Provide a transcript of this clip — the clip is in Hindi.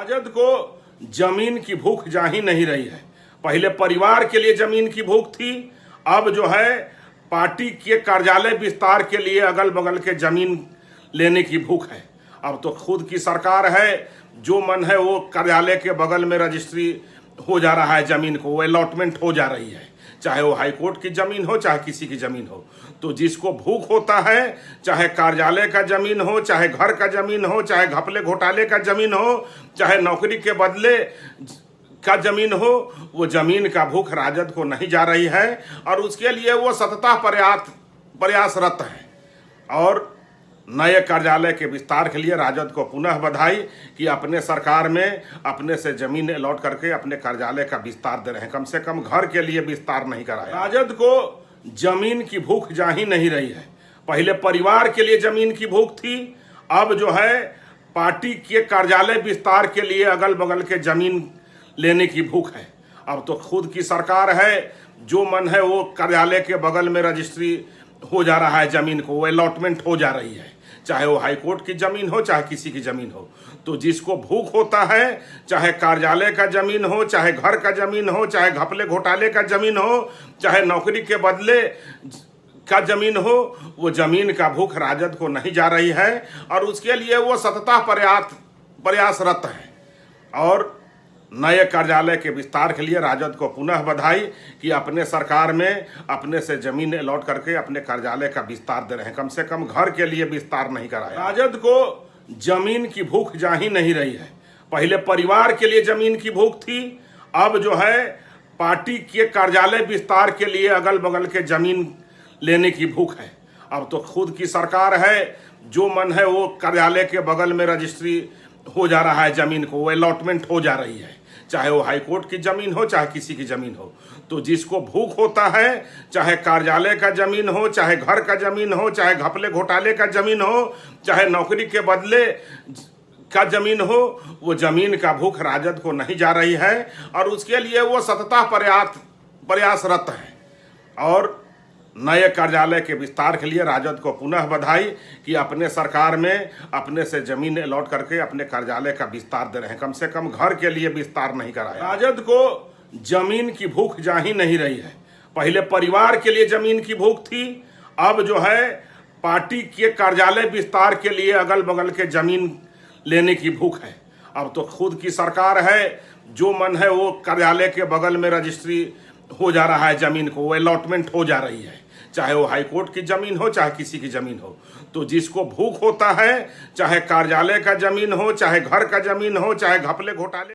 राजद को जमीन की भूख जा ही नहीं रही है। पहले परिवार के लिए जमीन की भूख थी, अब जो है पार्टी के कार्यालय विस्तार के लिए अगल बगल के जमीन लेने की भूख है। अब तो खुद की सरकार है, जो मन है वो कार्यालय के बगल में रजिस्ट्री हो जा रहा है, जमीन को वो अलॉटमेंट हो जा रही है, चाहे वो हाईकोर्ट की जमीन हो चाहे किसी की जमीन हो। तो जिसको भूख होता है, चाहे कार्यालय का जमीन हो, चाहे घर का जमीन हो, चाहे घपले घोटाले का जमीन हो, चाहे नौकरी के बदले का जमीन हो, वो जमीन का भूख राजद को नहीं जा रही है और उसके लिए वो सततः प्रयासरत है। और नए कार्यालय के विस्तार के लिए राजद को पुनः बधाई कि अपने सरकार में अपने से जमीन अलॉट करके अपने कार्यालय का विस्तार दे रहे हैं। कम से कम घर के लिए विस्तार नहीं कराया। राजद को जमीन की भूख जा ही नहीं रही है। पहले परिवार के लिए जमीन की भूख थी, अब जो है पार्टी के कार्यालय विस्तार के लिए अगल बगल के जमीन लेने की भूख है। अब तो खुद की सरकार है, जो मन है वो कार्यालय के बगल में रजिस्ट्री हो जा रहा है, जमीन को वो अलॉटमेंट हो जा रही है, चाहे वो हाईकोर्ट की जमीन हो चाहे किसी की जमीन हो। तो जिसको भूख होता है, चाहे कार्यालय का जमीन हो, चाहे घर का जमीन हो, चाहे घपले घोटाले का जमीन हो, चाहे नौकरी के बदले का जमीन हो, वो जमीन का भूख राजद को नहीं जा रही है और उसके लिए वो सततः प्रयासरत है। और नए कार्यालय के विस्तार के लिए राजद को पुनः बधाई कि अपने सरकार में अपने से जमीन अलॉट करके अपने कार्यालय का विस्तार दे रहे हैं। कम से कम घर के लिए विस्तार नहीं कराया। राजद को जमीन की भूख जा ही नहीं रही है। पहले परिवार के लिए जमीन की भूख थी, अब जो है पार्टी के कार्यालय विस्तार के लिए अगल बगल के जमीन लेने की भूख है। अब तो खुद की सरकार है, जो मन है वो कार्यालय के बगल में रजिस्ट्री हो जा रहा है, जमीन को वो अलॉटमेंट हो जा रही है, चाहे वो हाईकोर्ट की जमीन हो चाहे किसी की जमीन हो। तो जिसको भूख होता है, चाहे कार्यालय का जमीन हो, चाहे घर का जमीन हो, चाहे घपले घोटाले का जमीन हो, चाहे नौकरी के बदले का जमीन हो, वो जमीन का भूख राजद को नहीं जा रही है और उसके लिए वो सततः प्रयासरत है। और नए कार्यालय के विस्तार के लिए राजद को पुनः बधाई कि अपने सरकार में अपने से जमीन अलॉट करके अपने कार्यालय का विस्तार दे रहे हैं। कम से कम घर के लिए विस्तार नहीं कराया। राजद को जमीन की भूख जा ही नहीं रही है। पहले परिवार के लिए जमीन की भूख थी, अब जो है पार्टी के कार्यालय विस्तार के लिए अगल बगल के जमीन लेने की भूख है। अब तो खुद की सरकार है, जो मन है वो कार्यालय के बगल में रजिस्ट्री हो जा रहा है, जमीन को वो अलॉटमेंट हो जा रही है, चाहे वो हाईकोर्ट की जमीन हो चाहे किसी की जमीन हो। तो जिसको भूख होता है, चाहे कार्यालय का जमीन हो, चाहे घर का जमीन हो, चाहे घपले घोटाले